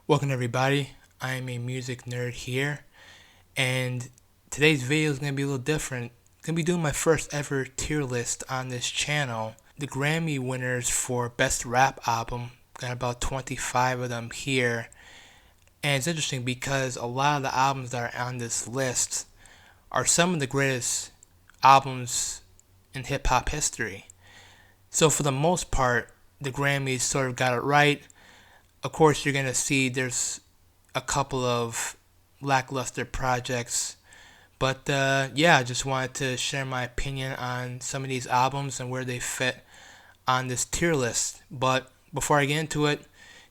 Welcome everybody, I am a music nerd here, and today's video is going to be a little different. I'm going to be doing my first ever tier list on this channel. The Grammy winners for Best Rap Album, got about 25 of them here, and it's interesting because a lot of the albums that are on this list are some of the greatest albums in hip-hop history. So for the most part, the Grammys sort of got it right. Of course, you're going to see there's a couple of lackluster projects. But yeah, I just wanted to share my opinion on some of these albums and where they fit on this tier list. But before I get into it,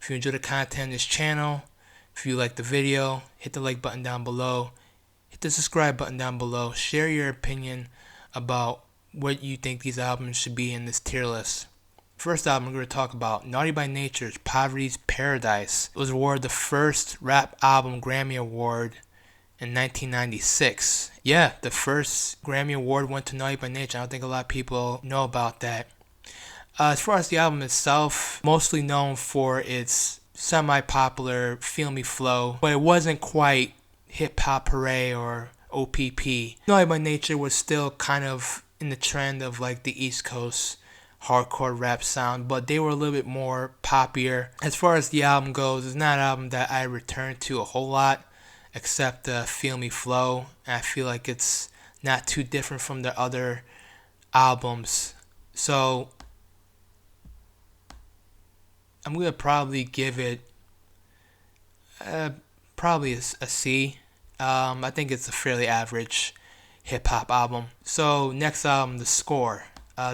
if you enjoy the content on this channel, if you like the video, hit the like button down below, hit the subscribe button down below, share your opinion about what you think these albums should be in this tier list. First album, we're going to talk about Naughty by Nature's Poverty's Paradise. It was awarded the first rap album Grammy Award in 1996. Yeah, the first Grammy Award went to Naughty by Nature. I don't think a lot of people know about that. As far as the album itself, mostly known for its semi-popular Feel Me flow, but it wasn't quite Hip Hop Hooray or OPP. Naughty by Nature was still kind of in the trend of like the East Coast hardcore rap sound, but they were a little bit more poppier. As far as the album goes, it's not an album that I return to a whole lot, except Feel Me Flow, and I feel like it's not too different from the other albums. So I'm gonna probably give it probably a C. I think it's a fairly average hip hop album. So next album, The Score.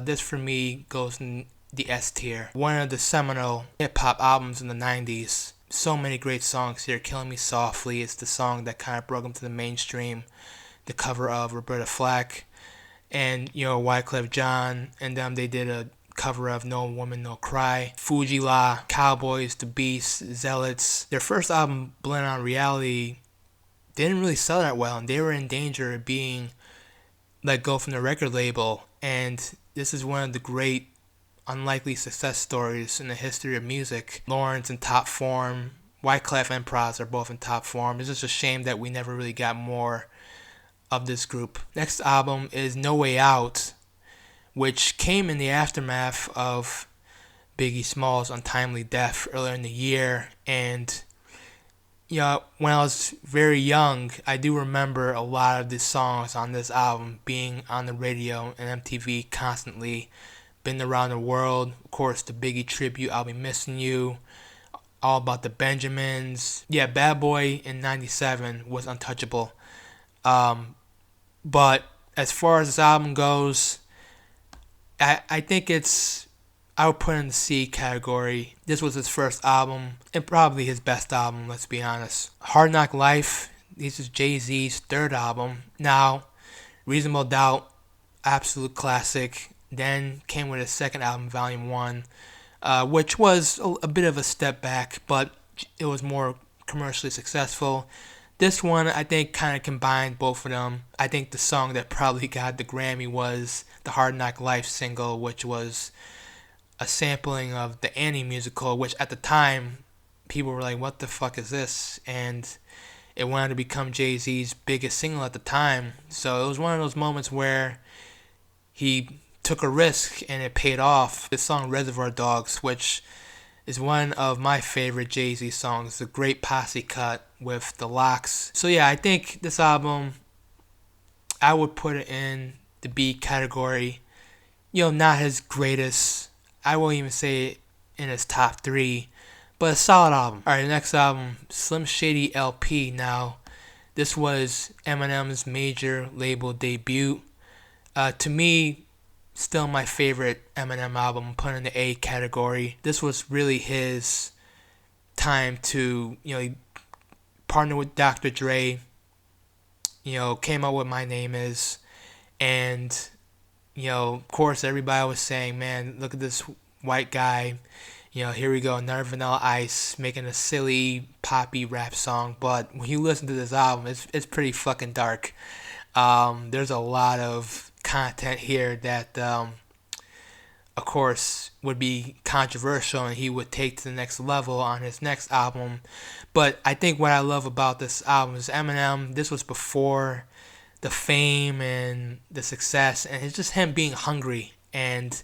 This for me goes in the S tier. One of the seminal hip hop albums in the 90s. So many great songs here. Killing Me Softly is the song that kind of brought them to the mainstream. The cover of Roberta Flack and Wyclef Jean, and they did a cover of No Woman No Cry. Fuji La, Cowboys, The Beast, Zealots. Their first album, Blend on Reality, didn't really sell that well, and they were in danger of being let go from the record label. And this is one of the great unlikely success stories in the history of music. Lawrence in top form, Wyclef and Pras are both in top form. It's just a shame that we never really got more of this group. Next album is No Way Out, which came in the aftermath of Biggie Smalls' untimely death earlier in the year. And when I was very young, I do remember a lot of the songs on this album being on the radio and MTV constantly. Been Around the World, of course, the Biggie tribute, I'll Be Missing You, All About the Benjamins. Yeah, Bad Boy in 97 was untouchable. But as far as this album goes, I think I would put it in the C category. This was his first album, and probably his best album, let's be honest. Hard Knock Life, this is Jay-Z's third album. Now, Reasonable Doubt, absolute classic. Then came with his second album, Volume 1, which was a bit of a step back, but it was more commercially successful. This one, I think, kind of combined both of them. I think the song that probably got the Grammy was the Hard Knock Life single, which was a sampling of the Annie musical, which at the time people were like, what the fuck is this? And it went on to become Jay-Z's biggest single at the time. So it was one of those moments where he took a risk and it paid off. The song Reservoir Dogs, which is one of my favorite Jay-Z songs, the great posse cut with the Locks. So yeah, I think this album, I would put it in the B category. Not his greatest, I won't even say it in his top 3, but a solid album. Alright, next album, Slim Shady LP. Now, this was Eminem's major label debut. To me, still my favorite Eminem album, put in the A category. This was really his time to, he partnered with Dr. Dre, came out with My Name Is, and of course, everybody was saying, man, look at this white guy. Here we go, another Vanilla Ice making a silly poppy rap song. But when you listen to this album, it's pretty fucking dark. There's a lot of content here that of course, would be controversial and he would take to the next level on his next album. But I think what I love about this album is Eminem. This was before the fame and the success, and it's just him being hungry and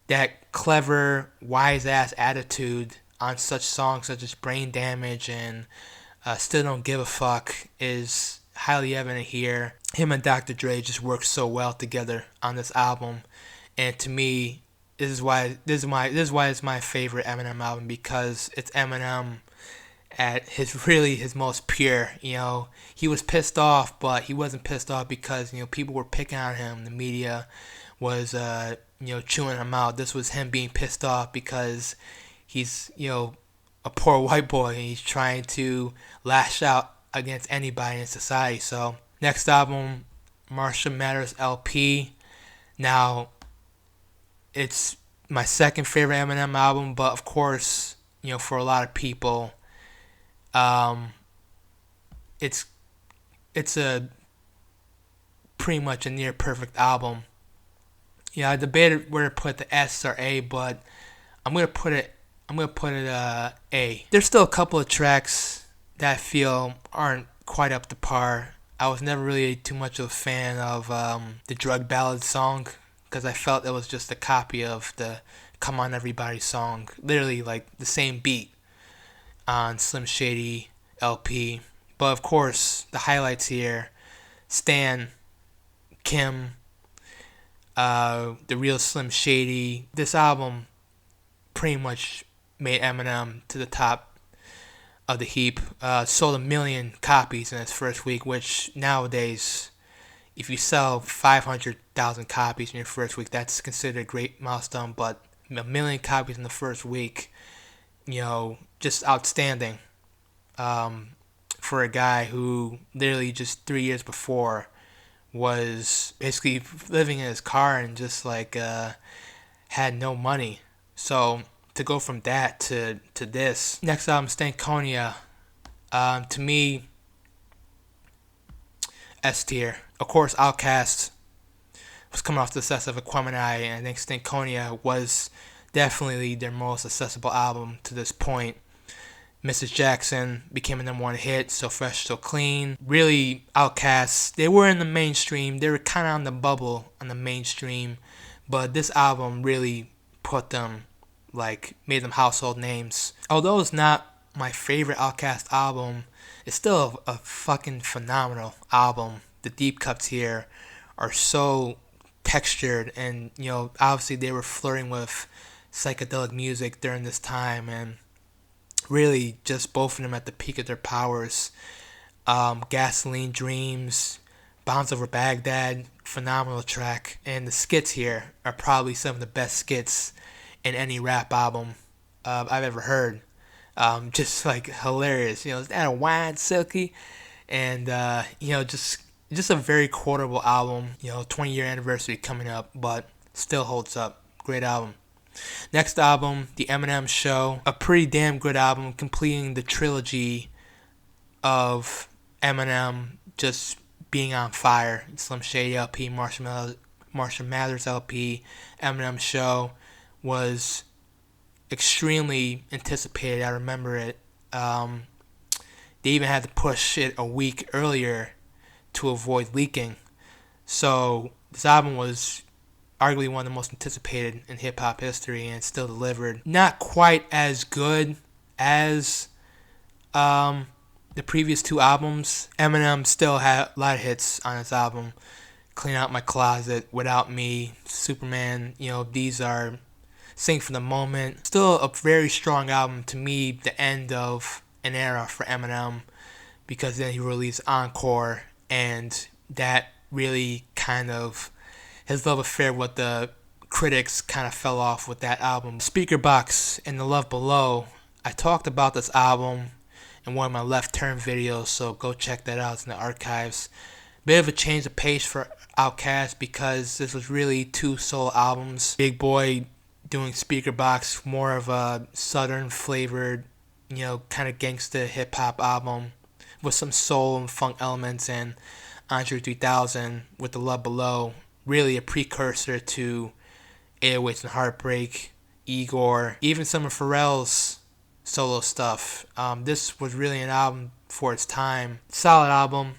that clever, wise ass attitude on such songs such as Brain Damage and Still Don't Give a Fuck is highly evident here. Him and Dr. Dre just work so well together on this album, and to me, this is why it's my favorite Eminem album, because it's Eminem at his most pure. He was pissed off, but he wasn't pissed off because people were picking on him. The media was chewing him out. This was him being pissed off because he's a poor white boy and he's trying to lash out against anybody in society. So next album, Marshall Mathers LP. Now, it's my second favorite Eminem album, but of course, for a lot of people, it's a pretty much a near perfect album. I debated where to put the S or A, but I'm gonna put it A. There's still a couple of tracks that I feel aren't quite up to par. I was never really too much of a fan of the Drug Ballad song, because I felt it was just a copy of the Come On Everybody song, literally like the same beat on Slim Shady LP. But of course, the highlights here: Stan, Kim, the real Slim Shady. This album pretty much made Eminem to the top of the heap. Sold 1 million copies in its first week, which nowadays, if you sell 500,000 copies in your first week, that's considered a great milestone. But 1 million copies in the first week, just outstanding for a guy who literally just 3 years before was basically living in his car and just had no money. So to go from that to this next album, Stankonia, to me, S tier. Of course, Outcast was coming off the success of Aquemini, and I think Stankonia was definitely their most accessible album to this point. Mrs. Jackson became a #1 hit, So Fresh, So Clean. Really, Outcast, they were in the mainstream. They were kind of on the bubble on the mainstream, but this album really put them, made them household names. Although it's not my favorite Outcast album, it's still a fucking phenomenal album. The deep cuts here are so textured, and obviously they were flirting with psychedelic music during this time, and really just both of them at the peak of their powers. Gasoline Dreams, Bounce Over Baghdad, phenomenal track, and the skits here are probably some of the best skits in any rap album I've ever heard. Just hilarious. Is that a wine, Silky? And just a very quotable album. 20-year anniversary coming up, but still holds up. Great album. Next album, The Eminem Show, a pretty damn good album, completing the trilogy of Eminem just being on fire. Slim Shady LP, Marshall Mathers LP, Eminem Show was extremely anticipated. I remember it. They even had to push it a week earlier to avoid leaking. So this album was arguably one of the most anticipated in hip-hop history, and it still delivered. Not quite as good as the previous two albums. Eminem still had a lot of hits on his album. Clean Out My Closet, Without Me, Superman, these are Sing for the Moment. Still a very strong album. To me, the end of an era for Eminem, because then he released Encore, and that really kind of, his love affair with the critics kind of fell off with that album. Speaker Box and The Love Below. I talked about this album in one of my Left Turn videos, so go check that out. It's in the archives. Bit of a change of pace for Outcast, because this was really two solo albums. Big Boy doing Speaker Box, more of a southern flavored, kind of gangsta hip hop album with some soul and funk elements, and Andre 3000 with The Love Below, really a precursor to 808s and Heartbreak, Igor, even some of Pharrell's solo stuff. This was really an album for its time. Solid album.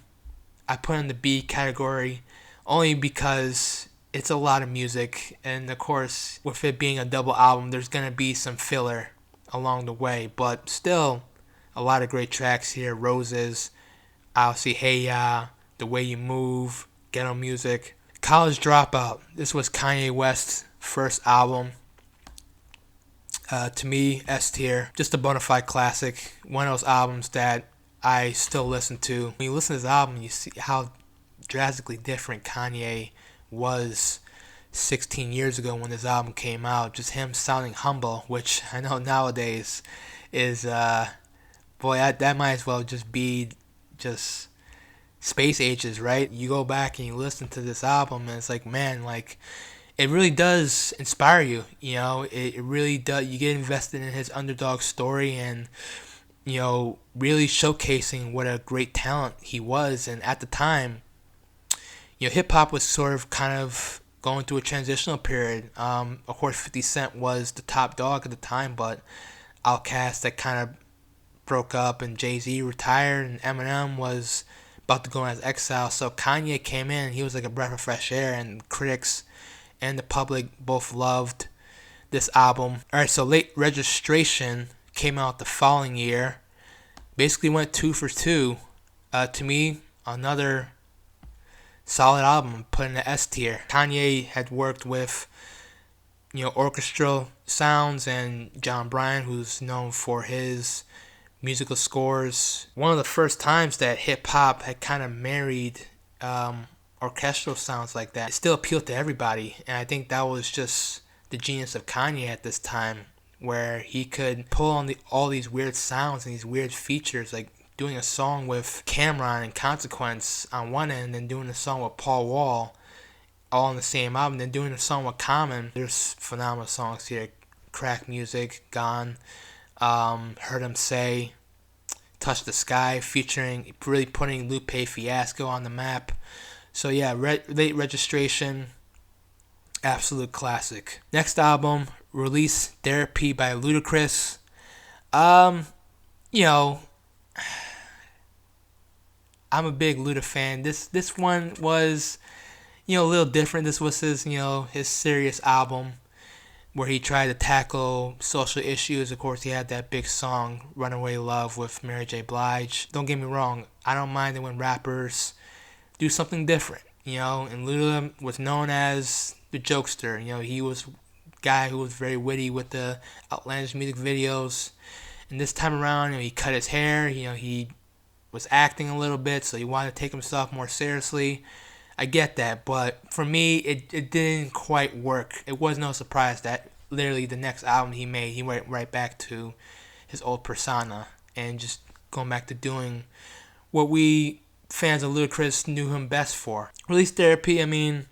I put in the B category only because it's a lot of music, and of course, with it being a double album, there's gonna be some filler along the way, but still a lot of great tracks here. Roses, I'll See Hey Ya, The Way You Move, Ghetto Music. College Dropout. This was Kanye West's first album. To me, S tier. Just a bona fide classic. One of those albums that I still listen to. When you listen to this album, you see how drastically different Kanye was 16 years ago when this album came out. Just him sounding humble, which I know nowadays is, boy, that might as well just be just space ages, right? You go back and you listen to this album and it's like, man, like, it really does inspire you, you know? It really does. You get invested in his underdog story and, you know, really showcasing what a great talent he was. And at the time, you know, hip-hop was sort of kind of going through a transitional period. Of course, 50 Cent was the top dog at the time, but Outcast that kind of broke up and Jay-Z retired and Eminem was about to go into exile. So Kanye came in and he was like a breath of fresh air, and critics and the public both loved this album. Alright, so Late Registration came out the following year. Basically went 2 for 2. To me, another solid album, put in the S tier. Kanye had worked with, you know, orchestral sounds and John Bryan, who's known for his musical scores. One of the first times that hip hop had kind of married orchestral sounds like that. It still appealed to everybody, and I think that was just the genius of Kanye at this time, where he could pull on all these weird sounds and these weird features, like doing a song with Cameron and Consequence on one end, and doing a song with Paul Wall, all on the same album, then doing a song with Common. There's phenomenal songs here. Crack Music, Gone, Heard Him Say, Touch the Sky, featuring, really putting Lupe Fiasco on the map. So yeah, Late Registration, absolute classic. Next album, Release Therapy by Ludacris. You know, I'm a big Luda fan. This one was, you know, a little different. This was his, you know, his serious album where he tried to tackle social issues. Of course, he had that big song, Runaway Love, with Mary J. Blige. Don't get me wrong, I don't mind it when rappers do something different, you know, and Luda was known as the jokester. You know, he was a guy who was very witty with the outlandish music videos. And this time around, you know, he cut his hair, you know, he was acting a little bit, so he wanted to take himself more seriously. I get that, but for me, it didn't quite work. It was no surprise that literally the next album he made, he went right back to his old persona and just going back to doing what we fans of Ludacris knew him best for. Release Therapy, I mean,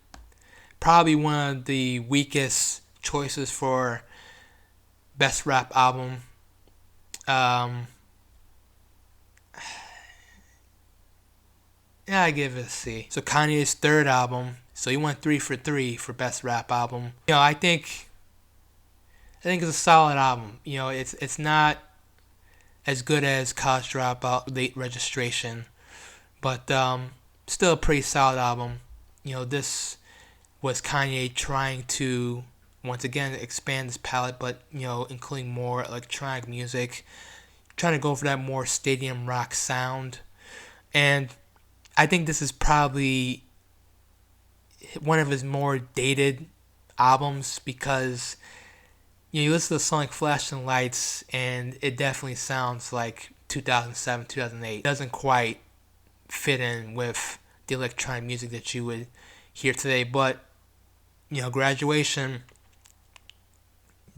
probably one of the weakest choices for best rap album. Yeah, I give it a C. So Kanye's third album, so he went 3 for 3 for best rap album. You know, I think it's a solid album. You know, it's not as good as College Dropout, Late Registration, but still a pretty solid album. You know, this was Kanye trying to once again expand his palette, but you know, including more electronic music, trying to go for that more stadium rock sound. And I think this is probably one of his more dated albums because you listen to the song like Flashing Lights and it definitely sounds like 2007, 2008. It doesn't quite fit in with the electronic music that you would hear today, but you know, Graduation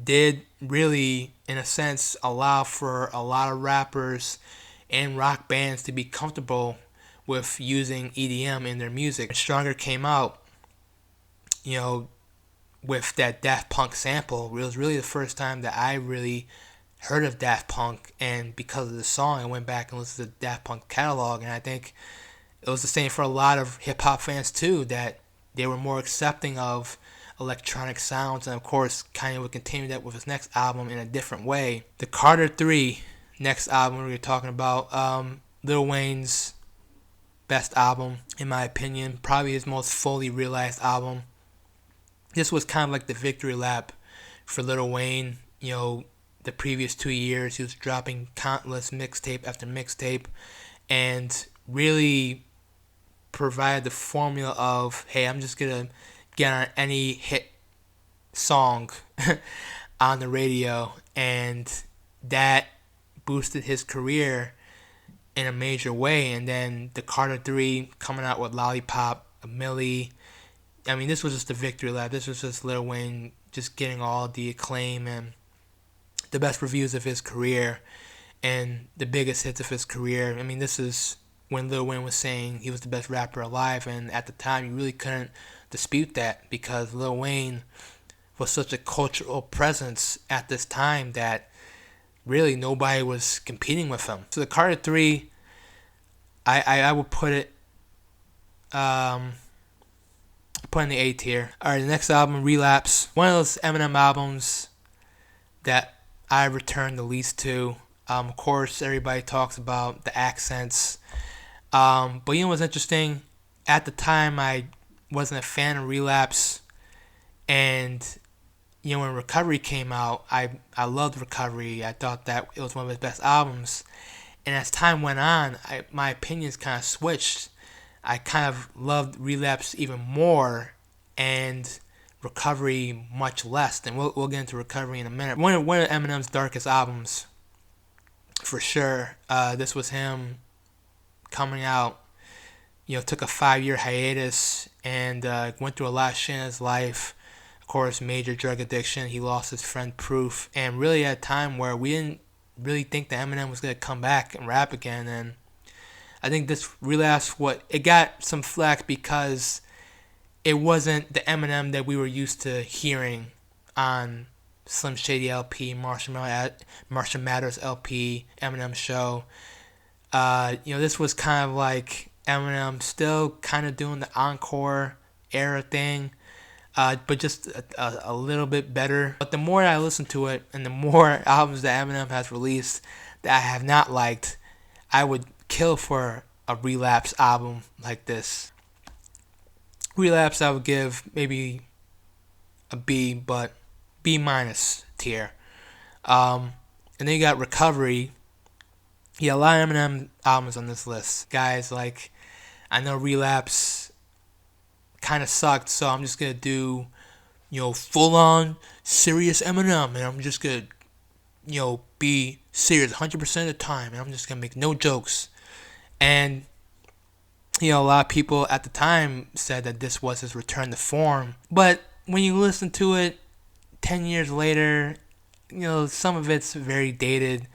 did really, in a sense, allow for a lot of rappers and rock bands to be comfortable with using EDM in their music. Stronger came out, you know, with that Daft Punk sample. It was really the first time that I really heard of Daft Punk, and because of the song, I went back and listened to the Daft Punk catalog, and I think it was the same for a lot of hip-hop fans too, that they were more accepting of electronic sounds, and of course Kanye would continue that with his next album in a different way. The Carter 3 next album we're talking about, Lil Wayne's best album in my opinion, probably his most fully realized album. This was kind of like the victory lap for Lil Wayne. The previous 2 years he was dropping countless mixtape after mixtape and really provided the formula of, hey, I'm just gonna get on any hit song on the radio, and that boosted his career in a major way. And then the Carter 3 coming out with Lollipop, A Milli. I mean, this was just a victory lap. This was just Lil Wayne just getting all the acclaim and the best reviews of his career and the biggest hits of his career. I mean, this is when Lil Wayne was saying he was the best rapper alive, and at the time you really couldn't dispute that because Lil Wayne was such a cultural presence at this time that really nobody was competing with him. So the Carter 3, I would put it in the A tier. Alright, the next album, Relapse. One of those Eminem albums that I return the least to. Of course, everybody talks about the accents. But what's interesting? At the time, I wasn't a fan of Relapse. And, when Recovery came out, I loved Recovery. I thought that it was one of his best albums. And as time went on, my opinions kind of switched. I kind of loved Relapse even more and Recovery much less. And we'll get into Recovery in a minute. One of Eminem's darkest albums, for sure. This was him coming out, took a 5-year hiatus and went through a lot of shit in his life. Of course, major drug addiction. He lost his friend Proof. And really at a time where we didn't really think that Eminem was going to come back and rap again. And I think this Relapse, it got some flack because it wasn't the Eminem that we were used to hearing on Slim Shady LP, Marshall Mathers LP, Eminem Show. This was kind of like Eminem still kind of doing the encore era thing, but just a little bit better. But the more I listen to it and the more albums that Eminem has released that I have not liked, I would kill for a Relapse album like this. Relapse I would give maybe a B, but B minus tier. And then you got Recovery. Yeah, a lot of Eminem albums on this list. Guys, I know Relapse kind of sucked, so I'm just going to do, full on serious Eminem. And I'm just going to, be serious 100% of the time. And I'm just going to make no jokes. And, a lot of people at the time said that this was his return to form. But when you listen to it 10 years later, some of it's very dated.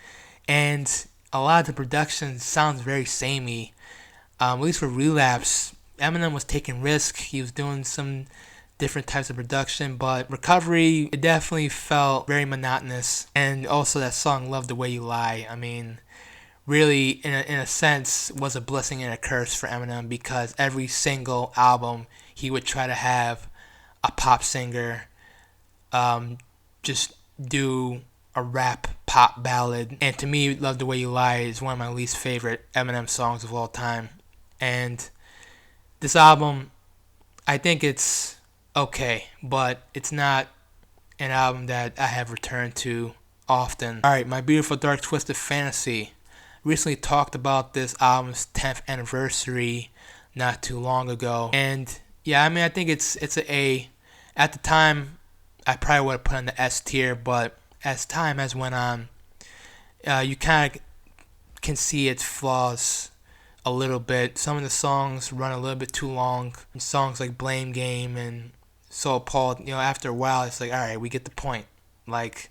And a lot of the production sounds very samey. At least for Relapse, Eminem was taking risks. He was doing some different types of production. But Recovery, it definitely felt very monotonous. And also that song, Love the Way You Lie. I mean, really, in a sense, was a blessing and a curse for Eminem because every single album he would try to have a pop singer just do a rap pop ballad. And to me, Love the Way You Lie is one of my least favorite Eminem songs of all time. And this album, I think it's okay, but it's not an album that I have returned to often. Alright, My Beautiful Dark Twisted Fantasy. Recently talked about this album's 10th anniversary not too long ago. And yeah, I mean, I think it's an A. At the time, I probably would have put in the S tier, but as time has went on, you kind of can see its flaws a little bit. Some of the songs run a little bit too long. Songs like Blame Game and So Appalled, after a while, it's like, all right, we get the point. Like,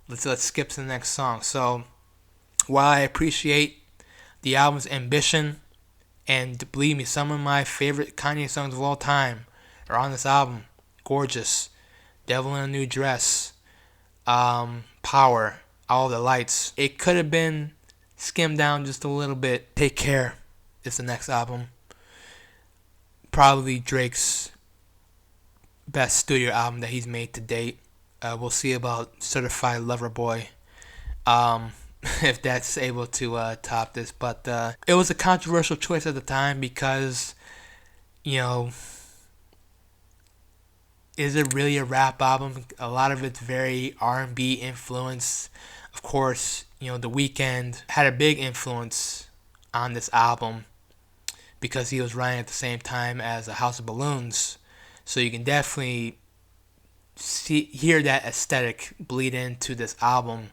let's skip to the next song. So, while I appreciate the album's ambition, and believe me, some of my favorite Kanye songs of all time are on this album. Gorgeous, Devil in a New Dress, Power, All the Lights. It could have been skimmed down just a little bit. Take Care is the next album. Probably Drake's best studio album that he's made to date. We'll see about Certified Lover Boy, um, if that's able to top this. But it was a controversial choice at the time because, you know, is it really a rap album? A lot of it's very R&B influence. Of course, The Weeknd had a big influence on this album because he was writing at the same time as A House of Balloons. So you can definitely hear that aesthetic bleed into this album.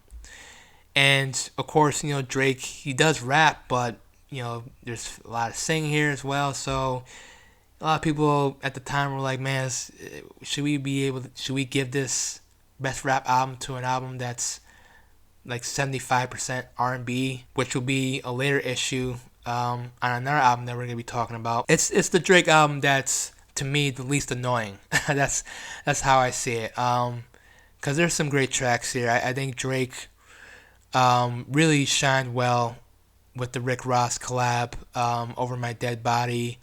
And of course, Drake, he does rap, but there's a lot of singing here as well. So a lot of people at the time were like, man, should we give this best rap album to an album that's like 75% R&B, which will be a later issue on another album that we're gonna be talking about. It's the Drake album that's, to me, the least annoying. that's how I see it. Because there's some great tracks here. I think Drake really shined well with the Rick Ross collab, Over My Dead Body.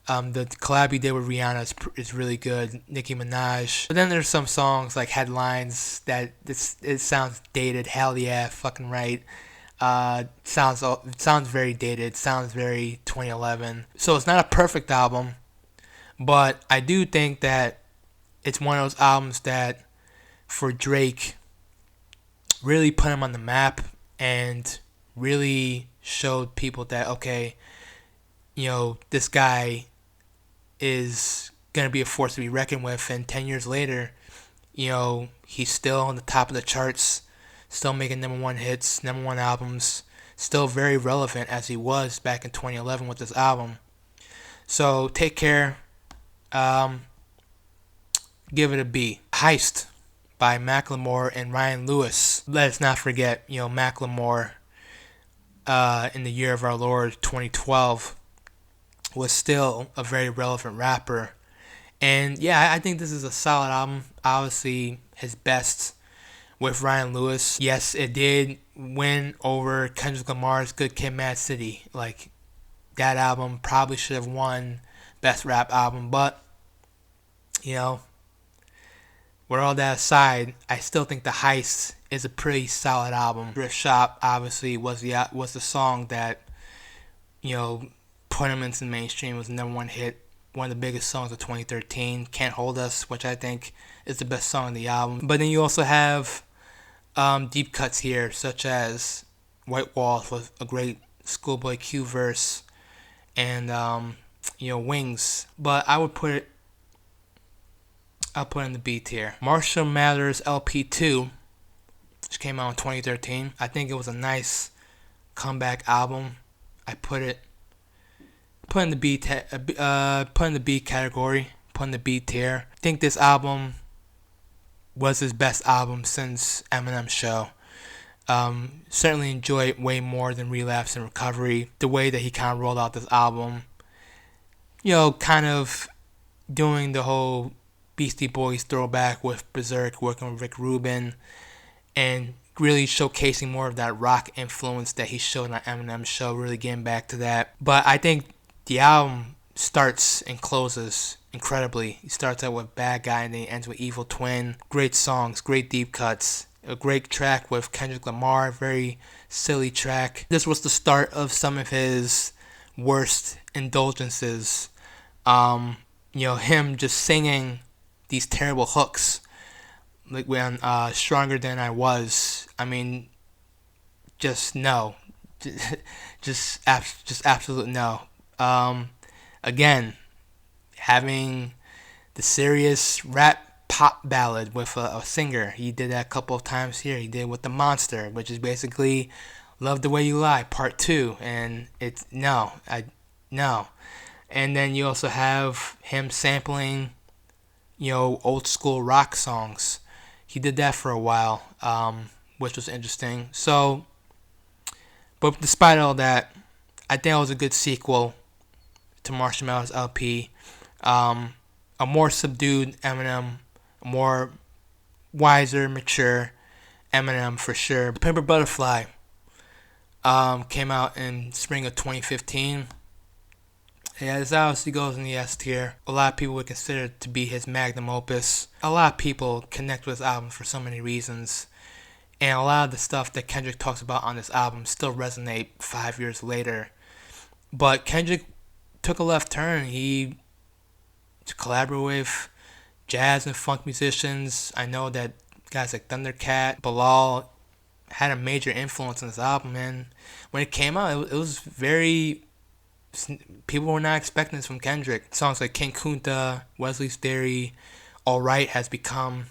The collab he did with Rihanna is really good. Nicki Minaj. But then there's some songs like Headlines that it sounds dated. Hell yeah, fucking right. Sounds very dated. Sounds very 2011. So it's not a perfect album, but I do think that it's one of those albums that, for Drake, really put him on the map and really showed people that, okay, this guy is going to be a force to be reckoned with. And 10 years later, he's still on the top of the charts, still making number one hits, number one albums, still very relevant as he was back in 2011 with this album. So Take Care, give it a B. Heist by Macklemore and Ryan Lewis. Let us not forget, Macklemore, in the year of our Lord 2012, was still a very relevant rapper. And yeah, I think this is a solid album. Obviously, his best with Ryan Lewis. Yes, it did win over Kendrick Lamar's Good Kid, Mad City. Like, that album probably should have won Best Rap Album. But, with all that aside, I still think The Heist is a pretty solid album. Thrift Shop, obviously, was the song that, put him into the mainstream. It was the number one hit, one of the biggest songs of 2013. Can't Hold Us, which I think is the best song on the album. But then you also have deep cuts here, such as White Walls with a great Schoolboy Q verse, and Wings. But I'll put in the B tier. Marshall Mathers LP2, which came out in 2013. I think it was a nice comeback album. I put in the B category, put in the B tier. I think this album was his best album since Eminem's show. Certainly enjoy it way more than Relapse and Recovery. The way that he kind of rolled out this album, kind of doing the whole Beastie Boys throwback with Berserk, working with Rick Rubin, and really showcasing more of that rock influence that he showed on Eminem's show, really getting back to that. But I think the album starts and closes incredibly. He starts out with Bad Guy and then he ends with Evil Twin. Great songs, great deep cuts. A great track with Kendrick Lamar, very silly track. This was the start of some of his worst indulgences. Him just singing these terrible hooks, like when Stronger Than I Was. I mean, just no. just absolute no. Again, having the serious rap pop ballad with a singer. He did that a couple of times here. He did with The Monster, which is basically Love the Way You Lie, Part 2. And it's no. And then you also have him sampling, old school rock songs. He did that for a while, which was interesting. So, but despite all that, I think it was a good sequel to Marshall Mathers LP. A more subdued Eminem, a more wiser, mature Eminem for sure. Pimp Butterfly came out in spring of 2015. Yeah, this obviously goes in the S tier. A lot of people would consider it to be his magnum opus. A lot of people connect with this album for so many reasons. And a lot of the stuff that Kendrick talks about on this album still resonate 5 years later. But Kendrick took a left turn. He collaborated with jazz and funk musicians. I know that guys like Thundercat, Bilal had a major influence on this album, and when it came out, it was very... People were not expecting this from Kendrick. Songs like King Kunta, Wesley's Theory, Alright has become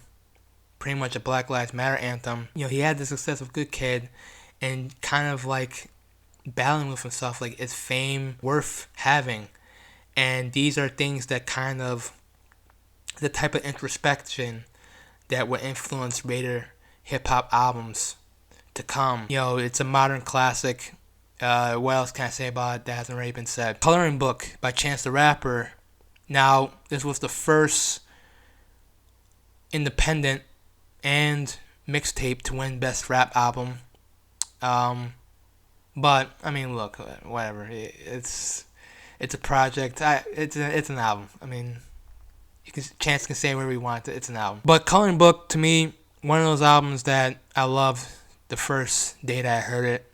pretty much a Black Lives Matter anthem. You know, he had the success of Good Kid and kind of like battling with himself, like, is fame worth having? And these are things that kind of, the type of introspection that would influence later hip-hop albums to come. You know, it's a modern classic. What else can I say about it that hasn't already been said? Coloring Book by Chance the Rapper. Now, this was the first independent and mixtape to win Best Rap Album. But I mean, look, whatever. It's a project. It's an album. I mean, Chance can say whatever he wants. It's an album. But Coloring Book, to me, one of those albums that I loved the first day that I heard it.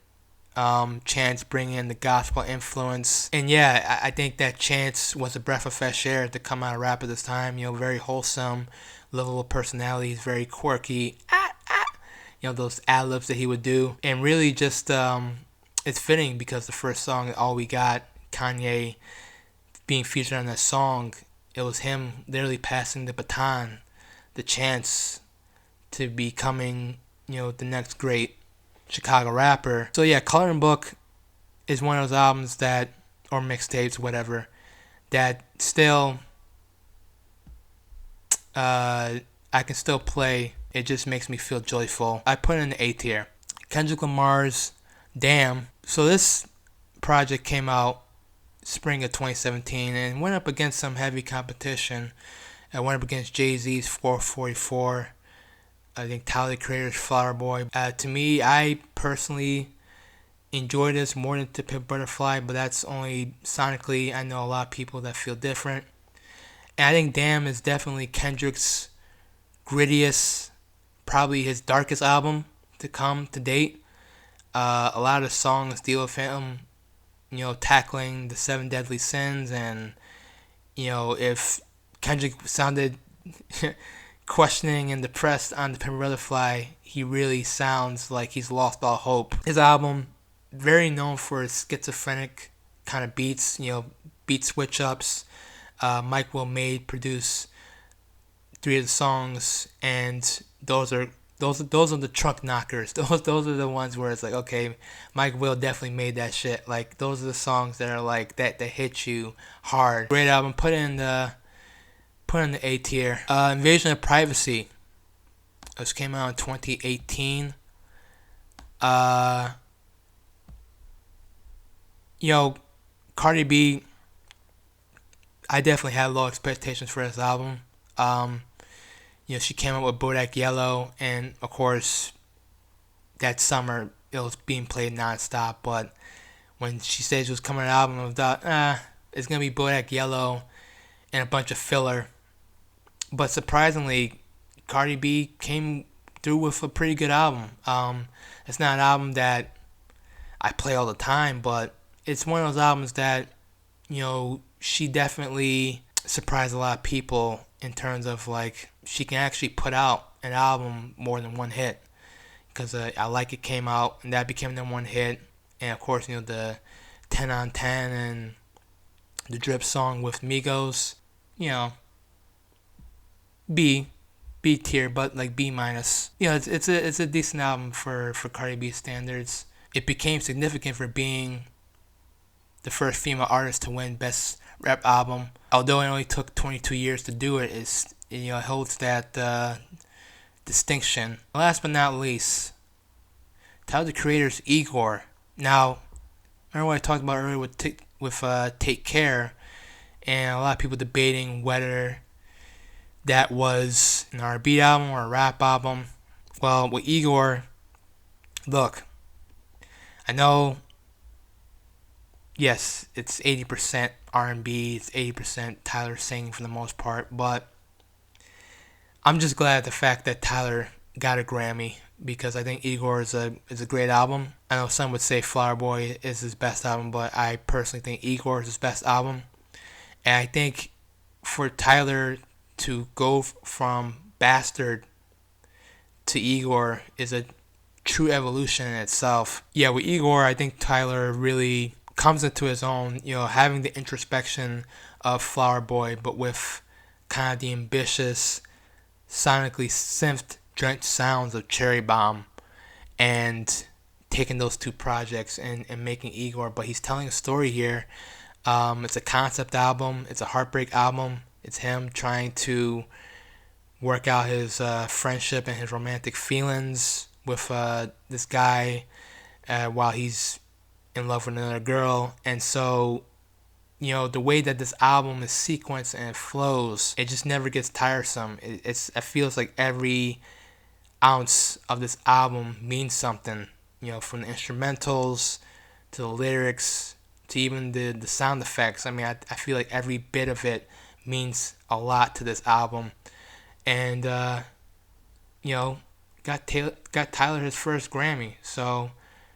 Chance bringing in the gospel influence. And yeah, I think that Chance was a breath of fresh air to come out of rap at this time. You know, very wholesome, lovable personalities, very quirky. You know, those ad-libs that he would do. And really just, it's fitting because the first song, All We Got, Kanye being featured on that song, it was him literally passing the baton, the chance to becoming, you know, the next great Chicago rapper. So yeah, Coloring Book is one of those albums that, or mixtapes, whatever, that still I can still play. It just makes me feel joyful. I put it in the A tier. Kendrick Lamar's Damn. So this project came out spring of 2017 and went up against some heavy competition. It went up against Jay-Z's 444. I think Tyler the Creator's Flower Boy. To me, I personally enjoy this more than To Pimp Butterfly, but that's only sonically. I know a lot of people that feel different. And I think Damn is definitely Kendrick's grittiest, probably his darkest album to come to date. A lot of the songs deal with him, you know, tackling the 7 deadly sins, and, you know, if Kendrick sounded questioning and depressed on The Pimp Butterfly, he really sounds like he's lost all hope. His album, very known for his schizophrenic kind of beats, you know, beat switch ups. Mike Will Made produced 3 of the songs, and those are the trunk knockers. Those are the ones where it's like, okay, Mike Will definitely made that shit. Like, those are the songs that are like that hit you hard. Great album. Put in the A tier. Invasion of Privacy. This came out in 2018. You know, Cardi B, I definitely had low expectations for this album. You know, she came out with Bodak Yellow, and of course, that summer it was being played nonstop. But when she said she was coming out an album, I thought, it's gonna be Bodak Yellow and a bunch of filler. But surprisingly, Cardi B came through with a pretty good album. It's not an album that I play all the time, but it's one of those albums that, you know, she definitely surprised a lot of people in terms of, like, she can actually put out an album more than one hit. Because I Like It came out, and that became the one hit. And of course, you know, the 10 on 10 and the Drip song with Migos, you know, B tier, but like B minus. You know, it's a decent album for Cardi B standards. It became significant for being the first female artist to win Best Rap Album. Although it only took 22 years to do it, it holds that distinction. Last but not least, Tyler the Creator's Igor. Now, remember what I talked about earlier with Take Care, and a lot of people debating whether that was an R&B album or a rap album. Well, with Igor, look, I know yes, it's 80% R&B, it's 80% Tyler singing for the most part, but I'm just glad at the fact that Tyler got a Grammy because I think Igor is a great album. I know some would say Flower Boy is his best album, but I personally think Igor is his best album. And I think for Tyler to go from Bastard to Igor is a true evolution in itself. Yeah, with Igor, I think Tyler really comes into his own, having the introspection of Flower Boy, but with kind of the ambitious, sonically synth drenched sounds of Cherry Bomb, and taking those two projects and making Igor. But he's telling a story here. It's a concept album, it's a heartbreak album, it's him trying to work out his friendship and his romantic feelings with this guy while he's in love with another girl. And so, the way that this album is sequenced and it flows, it just never gets tiresome. It feels like every ounce of this album means something, from the instrumentals to the lyrics to even the sound effects. I mean, I feel like every bit of it means a lot to this album. And, you know, got Tyler his first Grammy. So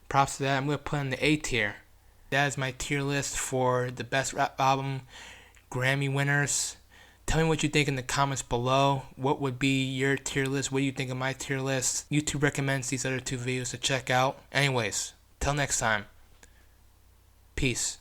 props to that. I'm going to put in the A tier. That is my tier list for the best rap album Grammy winners. Tell me what you think in the comments below. What would be your tier list? What do you think of my tier list? YouTube recommends these other two videos to check out. Anyways, till next time. Peace.